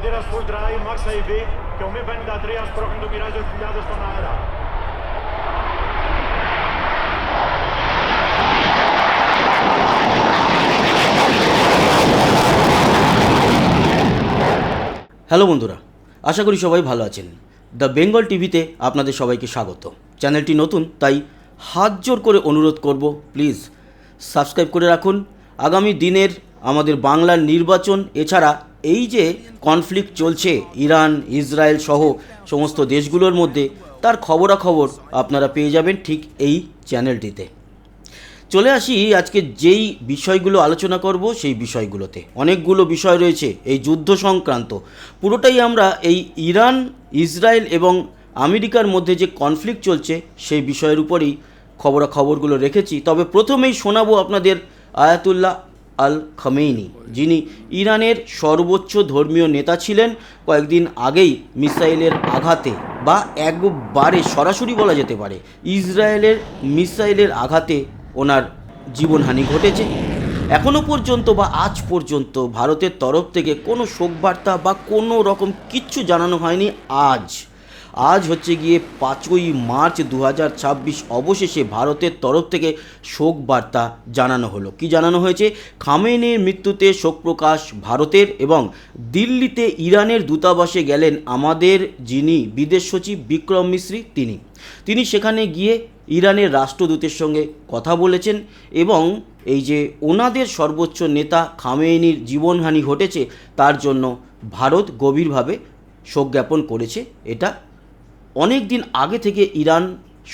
fronteiras por draaien, Max EB, que o meu da 3 as trocan do Mirage afiliados estão na área. Hello বন্ধুরা, আশা করি সবাই ভালো আছেন। The Bengal টিভিতে আপনাদের সবাইকে স্বাগত। চ্যানেলটি নতুন, তাই হাত জোর করে অনুরোধ করব, প্লিজ সাবস্ক্রাইব করে রাখুন। আগামী দিনের আমাদের বাংলার নির্বাচন, এছাড়া এই যে কনফ্লিক্ট চলছে ইরান ইসরায়েল সহ সমস্ত দেশগুলোর মধ্যে, তার খবরাখবর আপনারা পেয়ে যাবেন ঠিক এই চ্যানেলটিতে। চলে আসি আজকে যেই বিষয়গুলো আলোচনা করব সেই বিষয়গুলোতে। অনেকগুলো বিষয় রয়েছে এই যুদ্ধ সংক্রান্ত, পুরোটাই আমরা এই ইরান ইসরায়েল এবং আমেরিকার মধ্যে যে কনফ্লিক্ট চলছে সেই বিষয়ের উপরেই খবরাখবরগুলো রেখেছি। তবে প্রথমেই শোনাবো আপনাদের আয়াতুল্লাহ আল খামেনি, যিনি ইরানের সর্বোচ্চ ধর্মীয় নেতা ছিলেন। কয়েকদিন আগেই মিসাইলের আঘাতে, বা একবারে সরাসরি বলা যেতে পারে ইসরায়েলের মিসাইলের আঘাতে ওনার জীবনহানি ঘটেছে। এখনও পর্যন্ত বা আজ পর্যন্ত ভারতের তরফ থেকে কোনো শোকবার্তা বা কোনো রকম কিচ্ছু জানানো হয়নি। আজ হচ্ছে গিয়ে 5ই মার্চ 2026, অবশেষে ভারতের তরফ থেকে শোকবার্তা জানানো হলো। কি জানানো হয়েছে? খামেনির মৃত্যুতে শোক প্রকাশ ভারতের, এবং দিল্লিতে ইরানের দূতাবাসে গেলেন আমাদের যিনি বিদেশ সচিব বিক্রম মিশ্রি, তিনি সেখানে গিয়ে ইরানের রাষ্ট্রদূতের সঙ্গে কথা বলেছেন, এবং এই যে ওনাদের সর্বোচ্চ নেতা খামেনির জীবনহানি ঘটেছে তার জন্য ভারত গভীরভাবে শোক জ্ঞাপন করেছে। এটা অনেক দিন আগে থেকে ইরান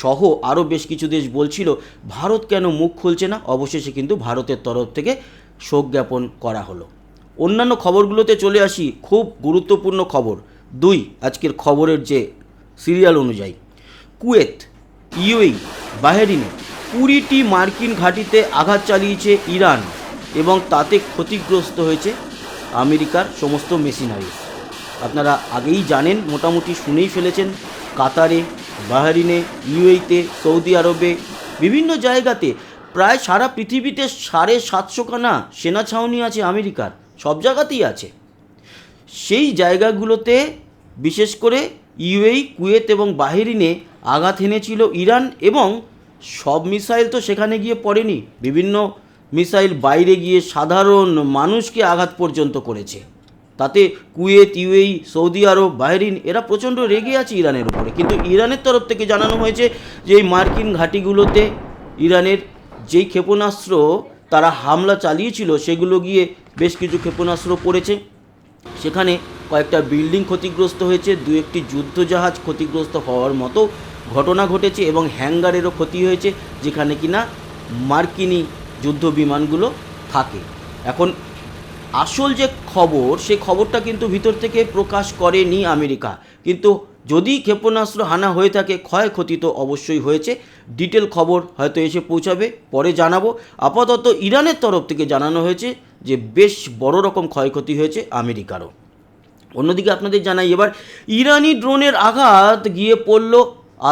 সহ আরও বেশ কিছু দেশ বলছিল ভারত কেন মুখ খুলছে না। অবশেষে কিন্তু ভারতের তরফ থেকে শোক জ্ঞাপন করা হলো। অন্যান্য খবরগুলোতে চলে আসি, খুব গুরুত্বপূর্ণ খবর 2 আজকের খবরের যে সিরিয়াল অনুযায়ী। কুয়েত, ইউএই, বাহরিনে 20টি মার্কিন ঘাঁটিতে আঘাত চালিয়েছে ইরান, এবং তাতে ক্ষতিগ্রস্ত হয়েছে আমেরিকার সমস্ত মেশিনারি। আপনারা আগেই জানেন, মোটামুটি শুনেই ফেলেছেন। কাতারে, বাহরিনে, ইউএইতে, সৌদি আরবে, বিভিন্ন জায়গাতে, প্রায় সারা পৃথিবীতে 750খানা সেনা ছাউনি আছে আমেরিকার, সব জায়গাতেই আছে। সেই জায়গাগুলোতে বিশেষ করে ইউএই, কুয়েত এবং বাহরিনে আঘাত এনেছিল ইরান, এবং সব মিসাইল তো সেখানে গিয়ে পড়েনি। বিভিন্ন মিসাইল বাইরে গিয়ে সাধারণ মানুষকে আঘাত পর্যন্ত করেছে। তাতে কুয়েত, ইউএই, সৌদি আরব, বাহরিন এরা প্রচণ্ড রেগে আছে ইরানের উপরে। কিন্তু ইরানের তরফ থেকে জানানো হয়েছে যে এই মার্কিন ঘাঁটিগুলোতে ইরানের যেই ক্ষেপণাস্ত্র তারা হামলা চালিয়েছিল সেগুলো গিয়ে বেশ কিছু ক্ষেপণাস্ত্র পড়েছে। সেখানে কয়েকটা বিল্ডিং ক্ষতিগ্রস্ত হয়েছে, 2-1টি যুদ্ধজাহাজ ক্ষতিগ্রস্ত হওয়ার মতো ঘটনা ঘটেছে, এবং হ্যাঙ্গারেরও ক্ষতি হয়েছে যেখানে কিনা মার্কিনি যুদ্ধ বিমানগুলো থাকে। এখন আসল যে খবর, সেই খবরটা কিন্তু ভিতর থেকে প্রকাশ করেনি আমেরিকা। কিন্তু যদি ক্ষেপণাস্ত্র হানা হয়ে থাকে, ক্ষয়ক্ষতি তো অবশ্যই হয়েছে। ডিটেল খবর হয়তো এসে পৌঁছাবে, পরে জানাবো। আপাতত ইরানের তরফ থেকে জানানো হয়েছে যে বেশ বড় রকম ক্ষয়ক্ষতি হয়েছে আমেরিকারও। অন্যদিকে আপনাদের জানাই এবার, ইরানি ড্রোনের আঘাত গিয়ে পড়ল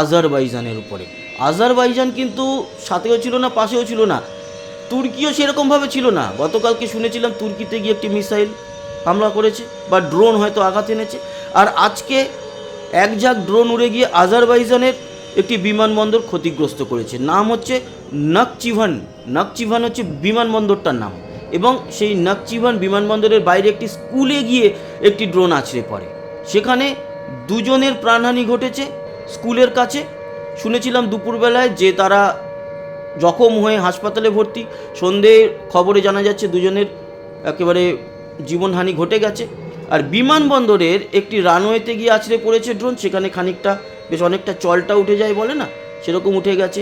আজারবাইজানের উপরে। আজারবাইজান কিন্তু সাথেও ছিল না, পাশেও ছিল না। তুর্কিও সেরকমভাবে ছিল না। গতকালকে শুনেছিলাম তুর্কিতে গিয়ে একটি মিসাইল হামলা করেছে, বা ড্রোন হয়তো আঘাত এনেছে। আর আজকে এক ঝাঁক ড্রোন উড়ে গিয়ে আজারবাইজানের একটি বিমানবন্দর ক্ষতিগ্রস্ত করেছে। নাম হচ্ছে নাকচিভান হচ্ছে বিমানবন্দরটার নাম, এবং সেই নাকচিভান বিমানবন্দরের বাইরে একটি স্কুলে গিয়ে একটি ড্রোন আছড়ে পড়ে। সেখানে 2 জনের প্রাণহানি ঘটেছে স্কুলের কাছে। শুনেছিলাম দুপুরবেলায় যে তারা জখম হয়ে হাসপাতালে ভর্তি। সন্ধ্যের খবরে জানা যাচ্ছে 2 জনের একেবারে জীবনহানি ঘটে গেছে। আর বিমানবন্দরের একটি রানওয়েতে গিয়ে আছড়ে পড়েছে ড্রোন, সেখানে খানিকটা বেশ অনেকটা চলটা উঠে যায় বলে না, সেরকম উঠে গেছে।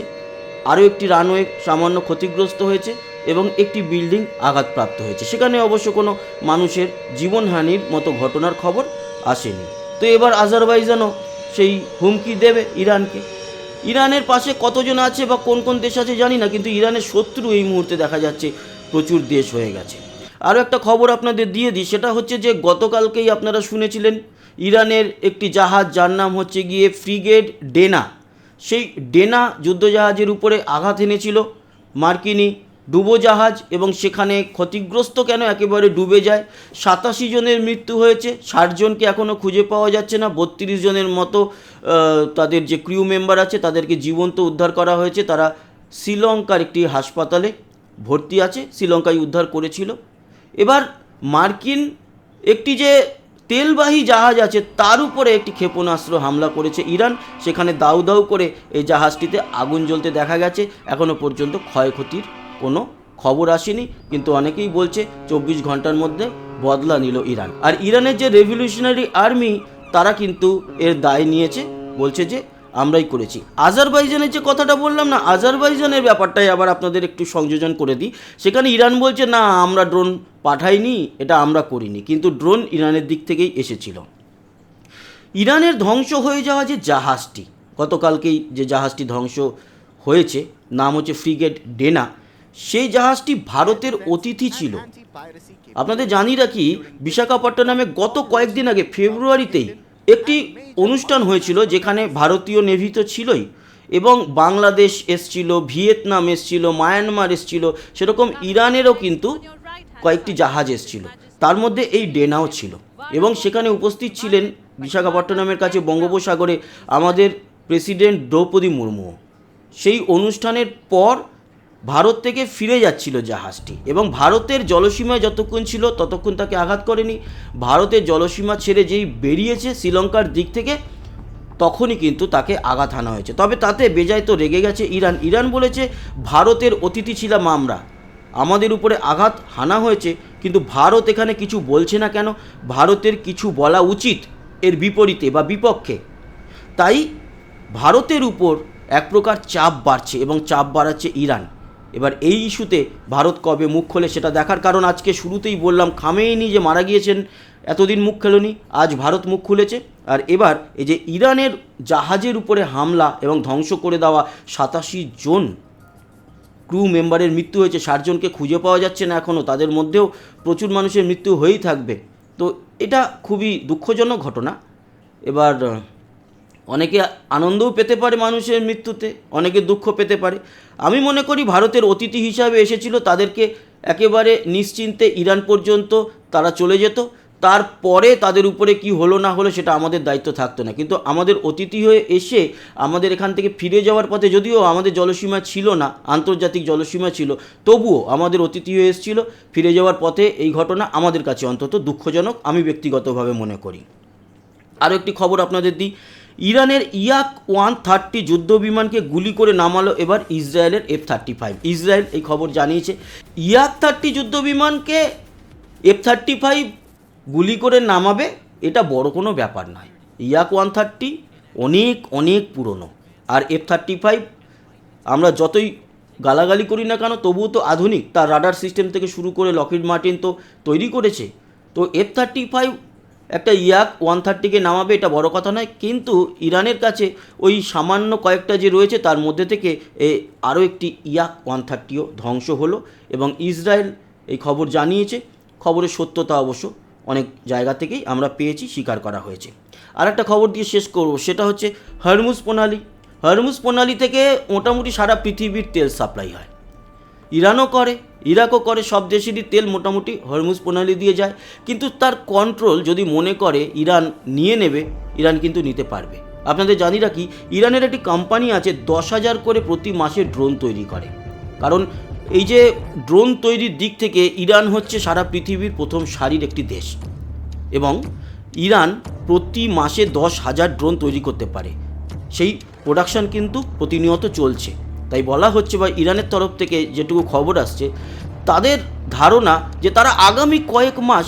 আরও একটি রানওয়ে সামান্য ক্ষতিগ্রস্ত হয়েছে, এবং একটি বিল্ডিং আঘাতপ্রাপ্ত হয়েছে। সেখানে অবশ্য কোনো মানুষের জীবনহানির মতো ঘটনার খবর আসেনি। তো এবার আজারবাইজানও সেই হুমকি দেবে ইরানকে। ইরানের পাশে কতজন আছে বা কোন কোন দেশ আছে জানি না, কিন্তু ইরানের শত্রু এই মুহূর্তে দেখা যাচ্ছে প্রচুর দেশ হয়ে গেছে। আরও একটা খবর আপনাদের দিয়ে দিই, সেটা হচ্ছে যে গতকালকেই আপনারা শুনেছিলেন ইরানের একটি জাহাজ, যার নাম হচ্ছে গিয়ে ফ্রিগেট ডেনা, সেই ডেনা যুদ্ধজাহাজের উপরে আঘাত এনেছিল মার্কিনি ডুবোজাহাজ এবং সেখানে ক্ষতিগ্রস্ত কেন একেবারে ডুবে যায়। 87 জনের মৃত্যু হয়েছে, 60 জনকে এখনও খুঁজে পাওয়া যাচ্ছে না। 32 জনের মতো তাদের যে ক্রিউ মেম্বার আছে তাদেরকে জীবন্ত উদ্ধার করা হয়েছে। তারা শ্রীলঙ্কার একটি হাসপাতালে ভর্তি আছে, শ্রীলঙ্কায় উদ্ধার করেছিল। এবার মার্কিন একটি যে তেলবাহী জাহাজ আছে তার উপরে একটি ক্ষেপণাস্ত্র হামলা করেছে ইরান। সেখানে দাউ দাউ করে এই জাহাজটিতে আগুন জ্বলতে দেখা গেছে। এখনও পর্যন্ত ক্ষয়ক্ষতির কোনো খবর আসেনি, কিন্তু অনেকেই বলছে 24 ঘন্টার মধ্যে বদলা নিল ইরান। আর ইরানের যে রেভলিউশনারি আর্মি তারা কিন্তু এর দায় নিয়েছে, বলছে যে আমরাই করেছি। আজারবাইজানের যে কথাটা বললাম না, আজারবাইজানের ব্যাপারটাই আবার আপনাদের একটু সংযোজন করে দিই। সেখানে ইরান বলছে না, আমরা ড্রোন পাঠাইনি, এটা আমরা করিনি, কিন্তু ড্রোন ইরানের দিক থেকেই এসেছিল। ইরানের ধ্বংস হয়ে যাওয়া যে জাহাজটি, গতকালকেই যে জাহাজটি ধ্বংস হয়েছে, নাম হচ্ছে ফ্রিগেট ডেনা, সেই জাহাজটি ভারতের অতিথি ছিল। আপনাদের জানি রাখি, বিশাখাপট্টনমে গত কয়েকদিন আগে ফেব্রুয়ারিতেই একটি অনুষ্ঠান হয়েছিল যেখানে ভারতীয় নেভি তো ছিলই, এবং বাংলাদেশ এসছিল, ভিয়েতনাম এসছিল, মায়ানমার এসছিল, সেরকম ইরানেরও কিন্তু কয়েকটি জাহাজ এসছিল, তার মধ্যে এই ডেনাও ছিল। এবং সেখানে উপস্থিত ছিলেন বিশাখাপট্টনমের কাছে বঙ্গোপসাগরে আমাদের প্রেসিডেন্ট দ্রৌপদী মুর্মুও। সেই অনুষ্ঠানের পর ভারত থেকে ফিরে যাচ্ছিল জাহাজটি, এবং ভারতের জলসীমায় যতক্ষণ ছিল ততক্ষণ তাকে আঘাত করেনি। ভারতের জলসীমা ছেড়ে যেই বেরিয়েছে শ্রীলঙ্কার দিক থেকে, তখনই কিন্তু তাকে আঘাত হানা হয়েছে। তবে তাতে বেজায় তো রেগে গেছে ইরান। ইরান বলেছে ভারতের অতিথি ছিলাম আমরা, আমাদের উপরে আঘাত হানা হয়েছে, কিন্তু ভারত এখানে কিছু বলছে না কেন? ভারতের কিছু বলা উচিত এর বিপরীতে বা বিপক্ষে। তাই ভারতের উপর এক প্রকার চাপ বাড়ছে, এবং চাপ বাড়াচ্ছে ইরান। এবার এই ইস্যুতে ভারত কবে মুখ খোলে সেটা দেখার। কারণ আজকে শুরুতেই বললাম, খামেইনি যে মারা গিয়েছেন, এতদিন মুখ খোলেনি, আজ ভারত মুখ খুলেছে। আর এবার এই যে ইরানের জাহাজের উপরে হামলা এবং ধ্বংস করে দেওয়া 87 জন ক্রু মেম্বারের মৃত্যু হয়েছে, 60 জনকে খুঁজে পাওয়া যাচ্ছে না এখনও, তাদের মধ্যেও প্রচুর মানুষের মৃত্যু হয়েই থাকবে। তো এটা খুবই দুঃখজনক ঘটনা। এবার অনেকে আনন্দও পেতে পারে মানুষের মৃত্যুতে, অনেকে দুঃখ পেতে পারে। আমি মনে করি ভারতের অতিথি হিসাবে এসেছিল, তাদেরকে একেবারে নিশ্চিন্তে ইরান পর্যন্ত তারা চলে যেত, তারপরে তাদের উপরে কি হলো না হলো সেটা আমাদের দায়িত্ব থাকতো না। কিন্তু আমাদের অতিথি হয়ে এসে আমাদের এখান থেকে ফিরে যাওয়ার পথে, যদিও আমাদের জলসীমা ছিল না, আন্তর্জাতিক জলসীমা ছিল, তবুও আমাদের অতিথি হয়ে এসেছিল, ফিরে যাওয়ার পথে এই ঘটনা আমাদের কাছে অন্তত দুঃখজনক আমি ব্যক্তিগতভাবে মনে করি। আরও একটি খবর আপনাদের দিই, ইরানের ইয়াক-130 যুদ্ধ বিমানকে গুলি করে নামালো এবার ইসরায়েলের F-35। ইসরায়েল এই খবর জানিয়েছে, ইয়াক-30 যুদ্ধ বিমানকে F-35 গুলি করে নামাবে, এটা বড় কোনো ব্যাপার নয়। ইয়াক-130 অনেক অনেক পুরনো, আর F-35 আমরা যতই গালাগালি করি না কেন তবুও তো আধুনিক, তার রাডার সিস্টেম থেকে শুরু করে লকহিড মার্টিন তো তৈরি করেছে। তো F-35 একটা ইয়াক-130কে নামাবে, এটা বড় কথা নয়। কিন্তু ইরানের কাছে ওই সামান্য কয়েকটা যে রয়েছে তার মধ্যে থেকে আরও একটি ইয়াক-130ও ধ্বংস হলো, এবং ইসরায়েল এই খবর জানিয়েছে। খবরের সত্যতা অবশ্য অনেক জায়গা থেকেই আমরা পেয়েছি, স্বীকার করা হয়েছে। আর একটা খবর দিয়ে শেষ করব, সেটা হচ্ছে হরমুজ প্রণালী। হরমুজ প্রণালী থেকে মোটামুটি সারা পৃথিবীর তেল সাপ্লাই হয়, ইরানও করে, ইরাকও করে, সব দেশেরই তেল মোটামুটি হরমুজ প্রণালী দিয়ে যায়। কিন্তু তার কন্ট্রোল যদি মনে করে ইরান নিয়ে নেবে, ইরান কিন্তু নিতে পারবে। আপনাদের জানি রাখি, ইরানের একটি কোম্পানি আছে 10,000 করে প্রতি মাসে ড্রোন তৈরি করে। কারণ এই যে ড্রোন তৈরির দিক থেকে ইরান হচ্ছে সারা পৃথিবীর প্রথম সারির একটি দেশ, এবং ইরান প্রতি মাসে 10,000 ড্রোন তৈরি করতে পারে। সেই প্রোডাকশান কিন্তু প্রতিনিয়ত চলছে। তাই বলা হচ্ছে, বা ইরানের তরফ থেকে যেটুকু খবর আসছে, তাদের ধারণা যে তারা আগামী কয়েক মাস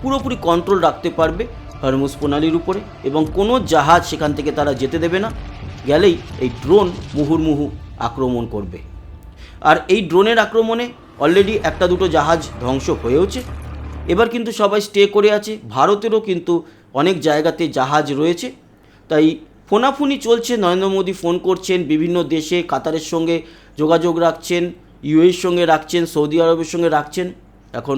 পুরোপুরি কন্ট্রোল রাখতে পারবে হরমুজ প্রণালীর উপরে, এবং কোনো জাহাজ সেখান থেকে তারা যেতে দেবে না, গেলেই এই ড্রোন মুহুর্মুহু আক্রমণ করবে। আর এই ড্রোনের আক্রমণে অলরেডি একটা দুটো জাহাজ ধ্বংস হয়েওছে। এবার কিন্তু সবাই স্টে করে আছে, ভারতেরও কিন্তু অনেক জায়গাতে জাহাজ রয়েছে। তাই ফোনাফুনি চলছে, নরেন্দ্র মোদী ফোন করছেন বিভিন্ন দেশে, কাতারের সঙ্গে যোগাযোগ রাখছেন, ইউএর সঙ্গে রাখছেন, সৌদি আরবের সঙ্গে রাখছেন। এখন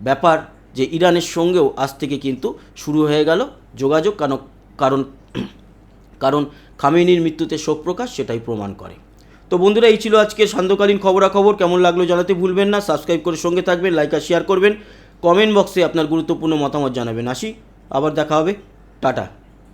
ব্যাপার যে ইরানের সঙ্গেও আজ থেকে কিন্তু শুরু হয়ে গেল যোগাযোগ, কারণ খামেনির মৃত্যুতে শোক প্রকাশ সেটাই প্রমাণ করে। তো বন্ধুরা, এই ছিল আজকের সান্ধ্যকালীন খবরাখবর। কেমন লাগলো জানাতে ভুলবেন না। সাবস্ক্রাইব করে সঙ্গে থাকবেন, লাইক আর শেয়ার করবেন, কমেন্ট বক্সে আপনার গুরুত্বপূর্ণ মতামত জানাবেন। আসি, আবার দেখা হবে, টাটা।